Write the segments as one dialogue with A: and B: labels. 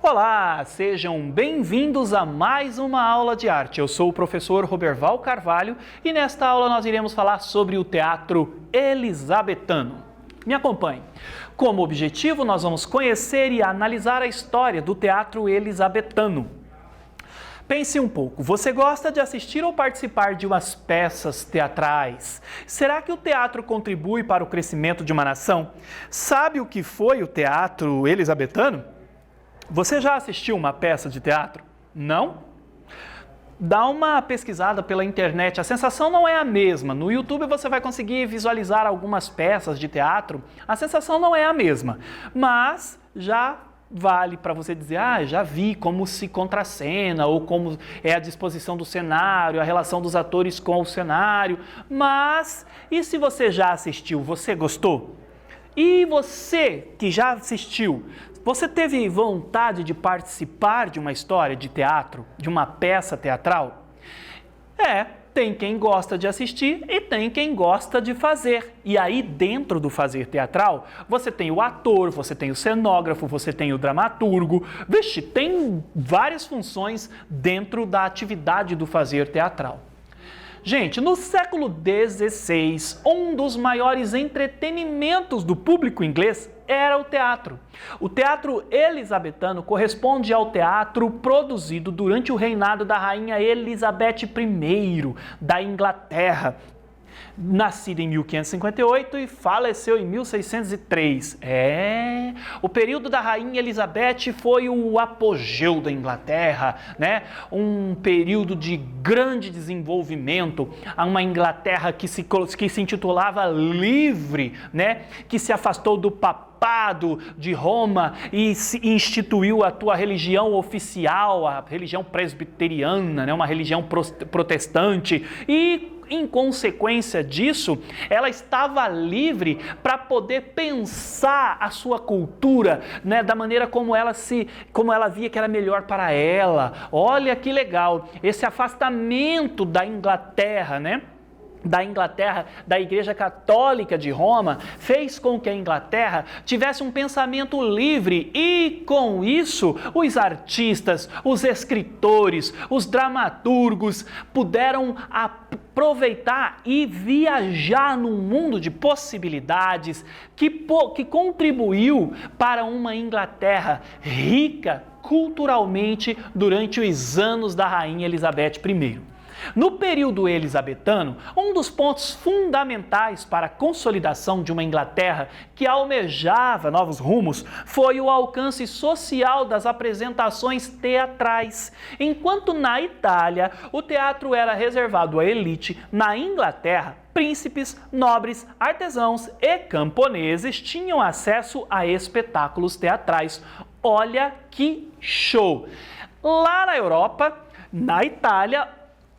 A: Olá, sejam bem-vindos a mais uma aula de arte. Eu sou o professor Roberval Carvalho e nesta aula nós iremos falar sobre o teatro elisabetano. Me acompanhe. Como objetivo, nós vamos conhecer e analisar a história do teatro elisabetano. Pense um pouco, você gosta de assistir ou participar de umas peças teatrais? Será que o teatro contribui para o crescimento de uma nação? Sabe o que foi o teatro elisabetano? Você já assistiu uma peça de teatro? Não? Dá uma pesquisada pela internet, a sensação não é a mesma. No YouTube você vai conseguir visualizar algumas peças de teatro, a sensação não é a mesma, mas já vale para você dizer, já vi como se contracena ou como é a disposição do cenário, a relação dos atores com o cenário, mas e se você já assistiu, você gostou? E você que já assistiu, você teve vontade de participar de uma história de teatro, de uma peça teatral? Tem quem gosta de assistir e tem quem gosta de fazer. E aí, dentro do fazer teatral, você tem o ator, você tem o cenógrafo, você tem o dramaturgo. Vixe, tem várias funções dentro da atividade do fazer teatral. Gente, no século XVI, um dos maiores entretenimentos do público inglês era o teatro. O teatro elisabetano corresponde ao teatro produzido durante o reinado da rainha Elizabeth I da Inglaterra, nascida em 1558 e faleceu em 1603. O período da rainha Elizabeth foi o apogeu da Inglaterra, né? Um período de grande desenvolvimento, uma Inglaterra que se intitulava livre, né? Que se afastou do papado de Roma e se instituiu a tua religião oficial, a religião presbiteriana, né? Uma religião protestante e em consequência disso, ela estava livre para poder pensar a sua cultura, né, da maneira como ela via que era melhor para ela. Olha que legal, esse afastamento da Inglaterra, né? Da Igreja Católica de Roma, fez com que a Inglaterra tivesse um pensamento livre e, com isso, os artistas, os escritores, os dramaturgos puderam aproveitar e viajar num mundo de possibilidades que contribuiu para uma Inglaterra rica culturalmente durante os anos da rainha Elizabeth I. No período elisabetano, um dos pontos fundamentais para a consolidação de uma Inglaterra que almejava novos rumos foi o alcance social das apresentações teatrais. Enquanto na Itália o teatro era reservado à elite, na Inglaterra, príncipes, nobres, artesãos e camponeses tinham acesso a espetáculos teatrais. Olha que show! Lá na Europa, na Itália,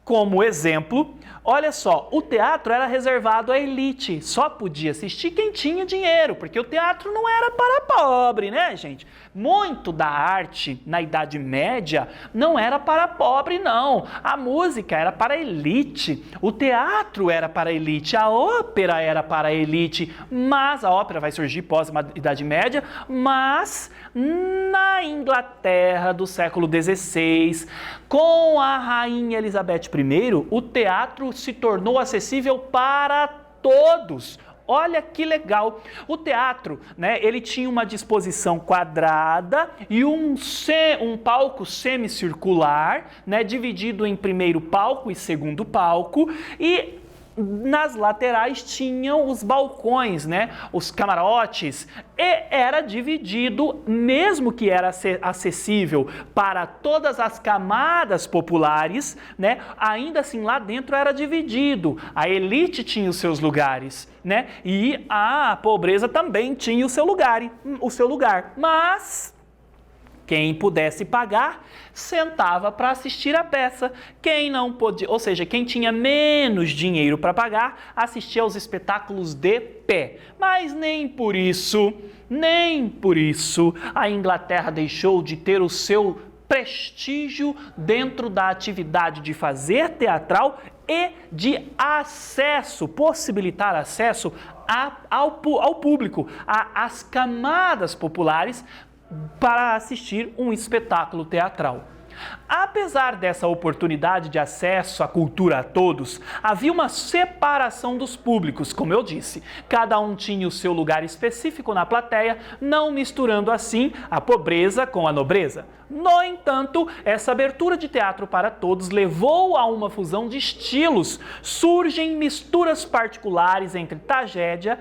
A: como exemplo, olha só, o teatro era reservado à elite, só podia assistir quem tinha dinheiro, porque o teatro não era para pobre, né, gente? Muito da arte na Idade Média não era para pobre, não. A música era para a elite, o teatro era para a elite, a ópera era para a elite, mas a ópera vai surgir pós-Idade Média, mas na Inglaterra do século XVI, com a rainha Elizabeth I, o teatro se tornou acessível para todos. Olha que legal! O teatro, né, ele tinha uma disposição quadrada e um palco semicircular, né, dividido em primeiro palco e segundo palco, e nas laterais tinham os balcões, né, os camarotes, e era dividido, mesmo que era acessível para todas as camadas populares, né, ainda assim lá dentro era dividido. A elite tinha os seus lugares, né, e a pobreza também tinha o seu lugar, mas quem pudesse pagar, sentava para assistir a peça. Quem não podia, ou seja, quem tinha menos dinheiro para pagar, assistia aos espetáculos de pé. Mas nem por isso a Inglaterra deixou de ter o seu prestígio dentro da atividade de fazer teatral e de acesso, possibilitar acesso ao público, às camadas populares, para assistir um espetáculo teatral. Apesar dessa oportunidade de acesso à cultura a todos, havia uma separação dos públicos, como eu disse. Cada um tinha o seu lugar específico na plateia, não misturando assim a pobreza com a nobreza. No entanto, essa abertura de teatro para todos levou a uma fusão de estilos. Surgem misturas particulares entre tragédia,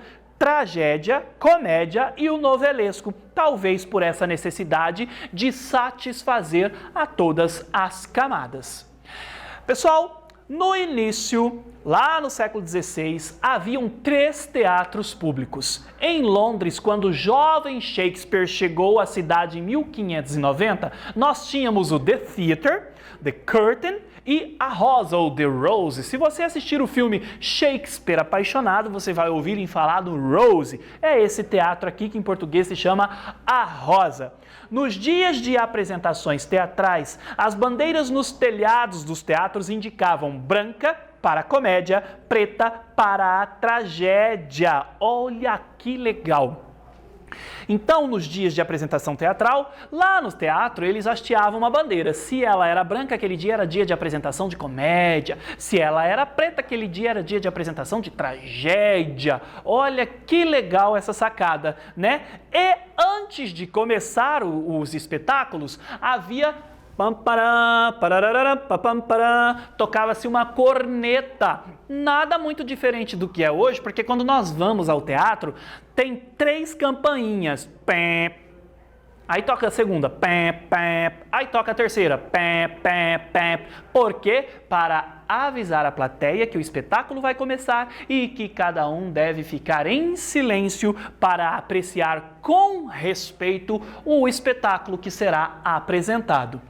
A: comédia e o novelesco, talvez por essa necessidade de satisfazer a todas as camadas. Pessoal, no início, lá no século XVI, haviam 3 teatros públicos. Em Londres, quando o jovem Shakespeare chegou à cidade em 1590, nós tínhamos o The Theatre, The Curtain e a Rosa, ou The Rose. Se você assistir o filme Shakespeare Apaixonado, você vai ouvir em falar do Rose. É esse teatro aqui que em português se chama A Rosa. Nos dias de apresentações teatrais, as bandeiras nos telhados dos teatros indicavam branca para a comédia, preta para a tragédia. Olha que legal! Então, nos dias de apresentação teatral, lá no teatro eles hasteavam uma bandeira. Se ela era branca, aquele dia era dia de apresentação de comédia. Se ela era preta, aquele dia era dia de apresentação de tragédia. Olha que legal essa sacada, né? E antes de começar os espetáculos, havia tocava-se uma corneta. Nada muito diferente do que é hoje, porque quando nós vamos ao teatro, tem 3 campainhas. Aí toca a segunda, aí toca a terceira, Por quê? Para avisar a plateia que o espetáculo vai começar e que cada um deve ficar em silêncio para apreciar com respeito o espetáculo que será apresentado.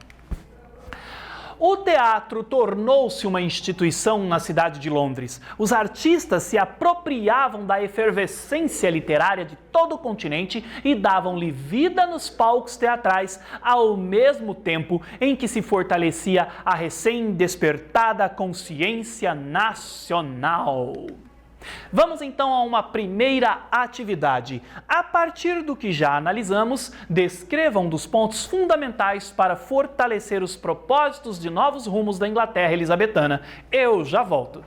A: O teatro tornou-se uma instituição na cidade de Londres. Os artistas se apropriavam da efervescência literária de todo o continente e davam-lhe vida nos palcos teatrais, ao mesmo tempo em que se fortalecia a recém-despertada consciência nacional. Vamos então a uma primeira atividade. A partir do que já analisamos, descreva um dos pontos fundamentais para fortalecer os propósitos de novos rumos da Inglaterra elisabetana. Eu já volto.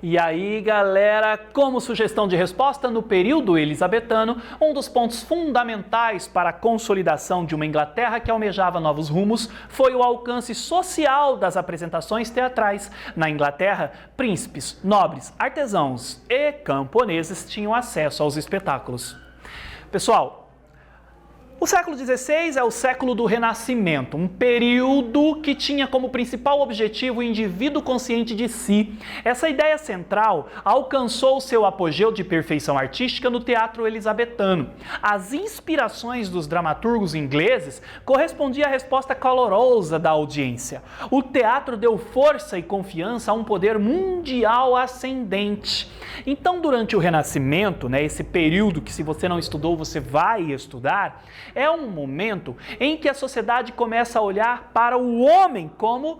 A: E aí, galera, como sugestão de resposta, no período elisabetano, um dos pontos fundamentais para a consolidação de uma Inglaterra que almejava novos rumos foi o alcance social das apresentações teatrais. Na Inglaterra, príncipes, nobres, artesãos e camponeses tinham acesso aos espetáculos. Pessoal, o século XVI é o século do Renascimento, um período que tinha como principal objetivo o indivíduo consciente de si. Essa ideia central alcançou seu apogeu de perfeição artística no teatro elisabetano. As inspirações dos dramaturgos ingleses correspondiam à resposta calorosa da audiência. O teatro deu força e confiança a um poder mundial ascendente. Então, durante o Renascimento, esse período que, se você não estudou, você vai estudar, é um momento em que a sociedade começa a olhar para o homem como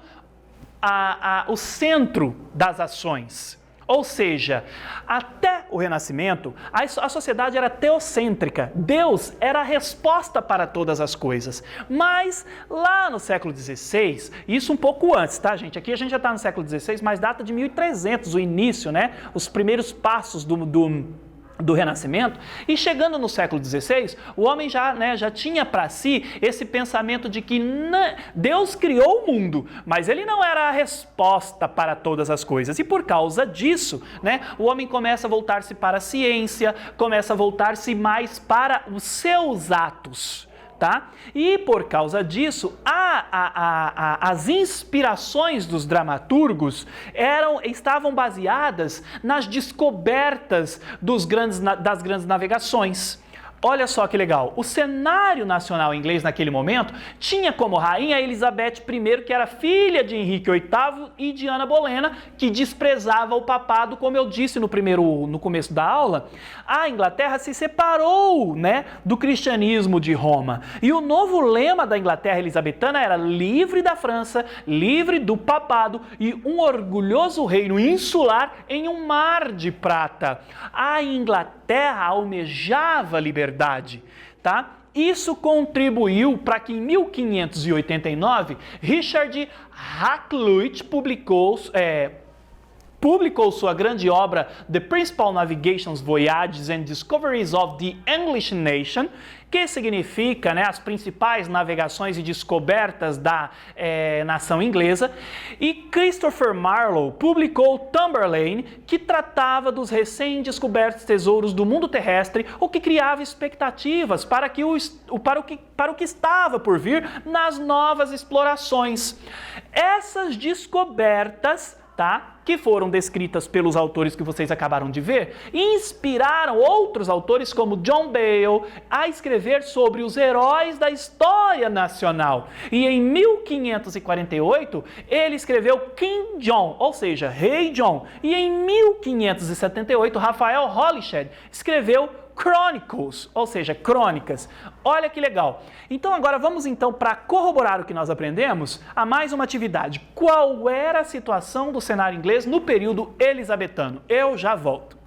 A: o centro das ações. Ou seja, até o Renascimento, a sociedade era teocêntrica. Deus era a resposta para todas as coisas. Mas lá no século XVI, isso um pouco antes, tá, gente? Aqui a gente já está no século XVI, mas data de 1300, o início, os primeiros passos do Renascimento, e chegando no século XVI, o homem já tinha para si esse pensamento de que Deus criou o mundo, mas ele não era a resposta para todas as coisas, e por causa disso, o homem começa a voltar-se para a ciência, começa a voltar-se mais para os seus atos. Tá? E por causa disso, as inspirações dos dramaturgos estavam baseadas nas descobertas das grandes navegações. Olha só que legal, o cenário nacional inglês naquele momento tinha como rainha Elizabeth I, que era filha de Henrique VIII e de Ana Bolena, que desprezava o papado, como eu disse no começo da aula. A Inglaterra se separou, do cristianismo de Roma. E o novo lema da Inglaterra elisabetana era livre da França, livre do papado e um orgulhoso reino insular em um mar de prata. A Inglaterra almejava liberdade. Tá? Isso contribuiu para que em 1589 Richard Hakluyt publicou sua grande obra The Principal Navigations, Voyages and Discoveries of the English Nation, que significa as principais navegações e descobertas da nação inglesa, e Christopher Marlowe publicou Tamburlaine, que tratava dos recém-descobertos tesouros do mundo terrestre, o que criava expectativas para o que estava por vir nas novas explorações. Essas descobertas, que foram descritas pelos autores que vocês acabaram de ver, inspiraram outros autores como John Bale a escrever sobre os heróis da história nacional. E em 1548 ele escreveu King John, ou seja, Rei John. E em 1578 Raphael Holyshedden escreveu Chronicles, ou seja, crônicas. Olha que legal. Então agora vamos para corroborar o que nós aprendemos, a mais uma atividade. Qual era a situação do cenário inglês no período elisabetano? Eu já volto.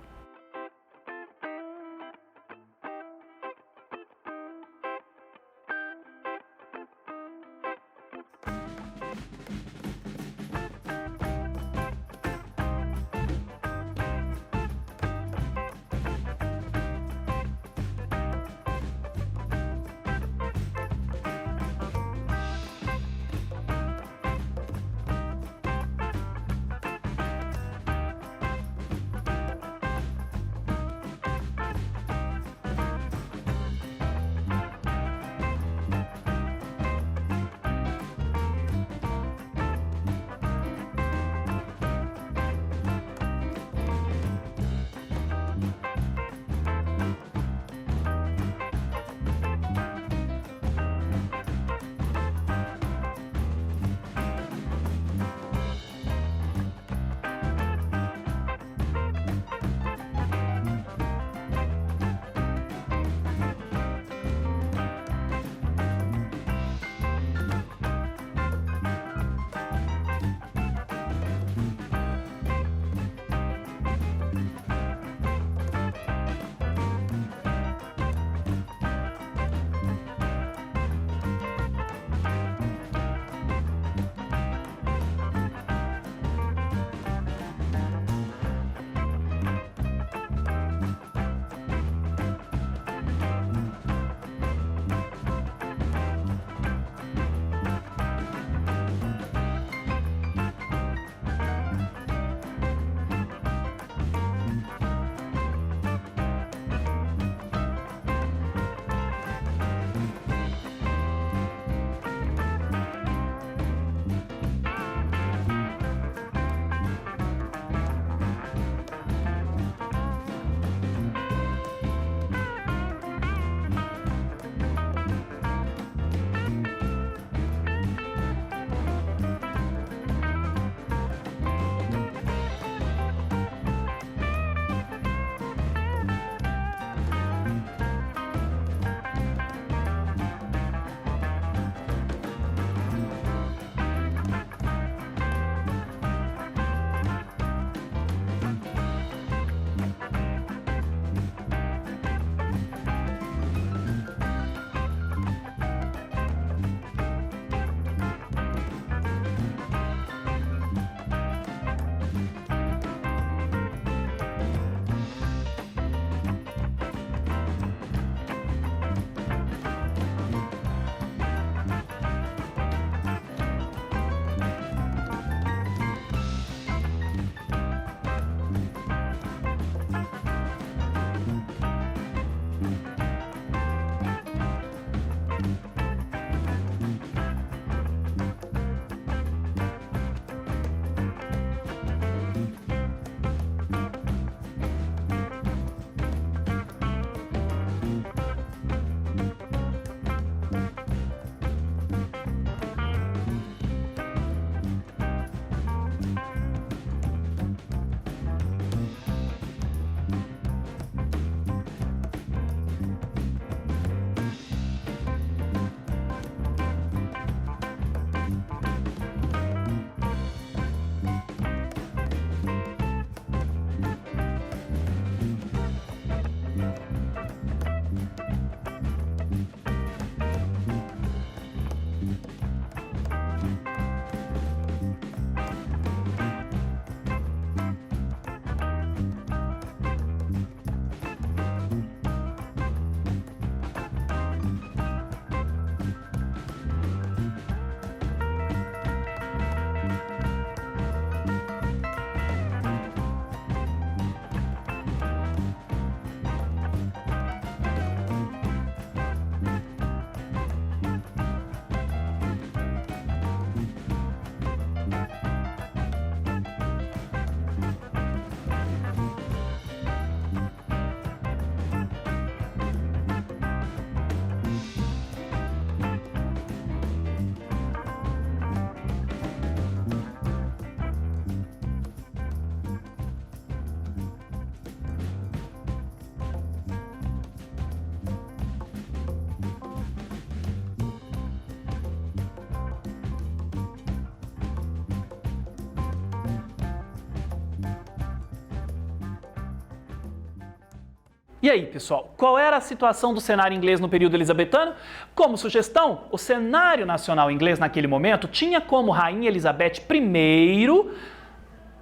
A: E aí, pessoal, qual era a situação do cenário inglês no período elizabetano? Como sugestão, o cenário nacional inglês naquele momento tinha como rainha Elizabeth I,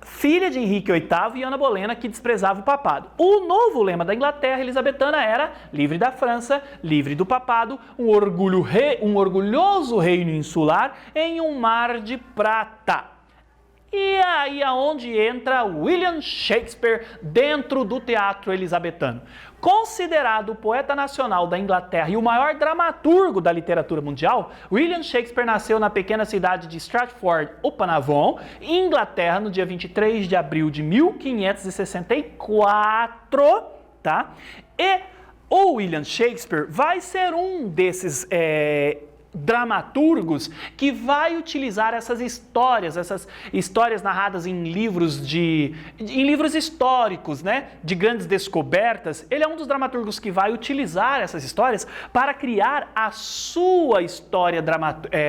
A: filha de Henrique VIII e Ana Bolena, que desprezava o papado. O novo lema da Inglaterra elizabetana era livre da França, livre do papado, um orgulhoso reino insular em um mar de prata. E aí aonde entra William Shakespeare dentro do teatro elizabetano. Considerado o poeta nacional da Inglaterra e o maior dramaturgo da literatura mundial, William Shakespeare nasceu na pequena cidade de Stratford-upon-Avon, Inglaterra, no dia 23 de abril de 1564, tá? E o William Shakespeare vai ser um desses dramaturgos que vai utilizar essas histórias narradas em livros históricos, né, de grandes descobertas. Ele é um dos dramaturgos que vai utilizar essas histórias para criar a sua história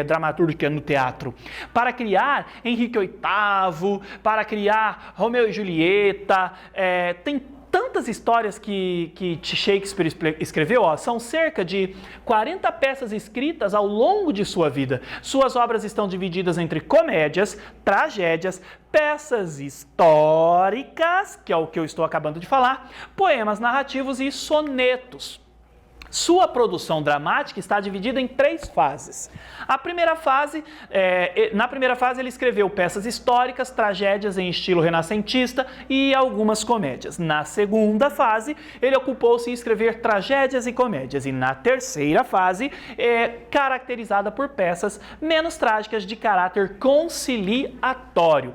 A: dramatúrgica no teatro, para criar Henrique VIII, para criar Romeu e Julieta. Tem tantas histórias que Shakespeare escreveu, são cerca de 40 peças escritas ao longo de sua vida. Suas obras estão divididas entre comédias, tragédias, peças históricas, que é o que eu estou acabando de falar, poemas narrativos e sonetos. Sua produção dramática está dividida em 3 fases. Na primeira fase ele escreveu peças históricas, tragédias em estilo renascentista e algumas comédias. Na segunda fase, ele ocupou-se em escrever tragédias e comédias. E na terceira fase, caracterizada por peças menos trágicas de caráter conciliatório.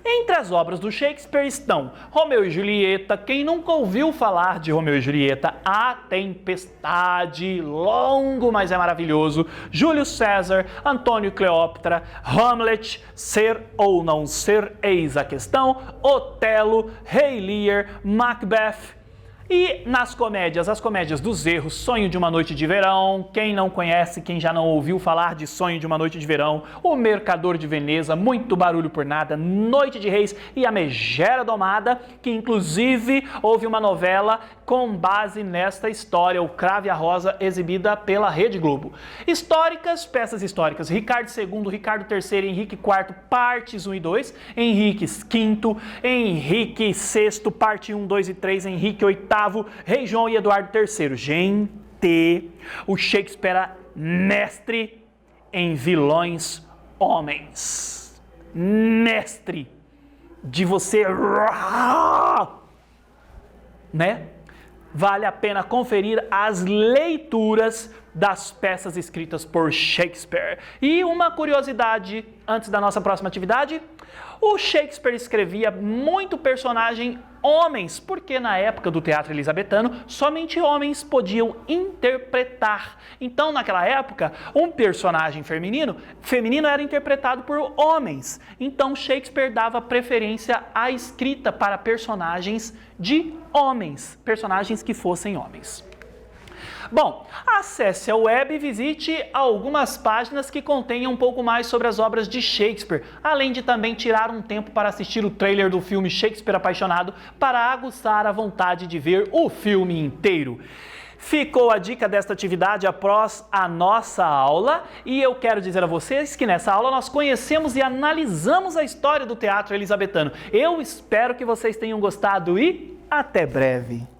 A: Entre as obras do Shakespeare estão Romeu e Julieta, quem nunca ouviu falar de Romeu e Julieta, A Tempestade, longo, mas é maravilhoso, Júlio César, Antônio e Cleópatra, Hamlet, Ser ou Não Ser, Eis a Questão, Otelo, Rei Lear, Macbeth. E nas comédias, as comédias dos erros, Sonho de uma Noite de Verão, quem não conhece, quem já não ouviu falar de Sonho de uma Noite de Verão, O Mercador de Veneza, Muito Barulho por Nada, Noite de Reis e A Megera Domada, que inclusive houve uma novela com base nesta história, O Cravo e a Rosa, exibida pela Rede Globo. Históricas, peças históricas, Ricardo II, Ricardo III, Henrique IV, partes 1 e 2, Henrique V, Henrique VI, parte 1, 2 e 3, Henrique VIII, Rei João e Eduardo III. Gente, o Shakespeare era mestre em vilões homens. Mestre de você, né? Vale a pena conferir as leituras das peças escritas por Shakespeare. E uma curiosidade antes da nossa próxima atividade: o Shakespeare escrevia muito personagem homens, porque na época do teatro elizabetano, somente homens podiam interpretar. Então, naquela época, um personagem feminino era interpretado por homens. Então, Shakespeare dava preferência à escrita para personagens de homens, personagens que fossem homens. Bom, acesse a web e visite algumas páginas que contêm um pouco mais sobre as obras de Shakespeare, além de também tirar um tempo para assistir o trailer do filme Shakespeare Apaixonado para aguçar a vontade de ver o filme inteiro. Ficou a dica desta atividade após a nossa aula e eu quero dizer a vocês que nessa aula nós conhecemos e analisamos a história do teatro elizabetano. Eu espero que vocês tenham gostado e até breve!